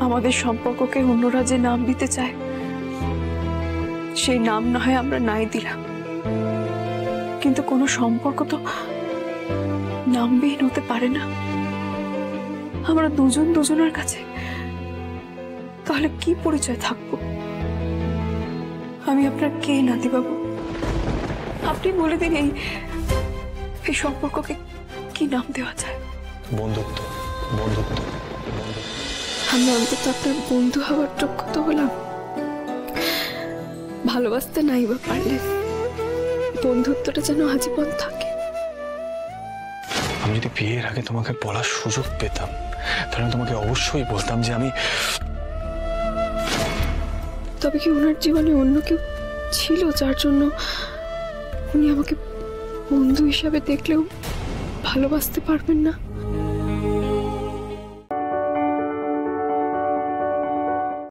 আমাদের সম্পর্ককে অন্যরা যে নাম দিতে চায় সেই নাম না হয় আমরা নাই দিলাম, কিন্তু কোনো সম্পর্ক তো নামবিহীন হতে পারে না। আমরা দুজন দুজনের কাছে তাহলে কি পরিচয় থাকবো? আমি আপনার কে নাতিবাবু? আপনি বলে দিন এই সম্পর্ককে কি নাম দেওয়া যায়? বন্ধুত্ব। বন্ধুত্ব আমি অন্তত আপনার বন্ধু হওয়ার যোগ্য তো হলাম। ভালোবাসতে নাই বা পারলে বন্ধুত্বটা যেন আজীবন থাকে। আমি যদি বিয়ের আগে তোমাকে বলার সুযোগ পেতাম তাহলে তোমাকে অবশ্যই বলতাম যে আমি। তবে কি ওনার জীবনে অন্য কেউ ছিল যার জন্য উনি আমাকে বন্ধু হিসাবে দেখলেও ভালোবাসতে পারবেন না?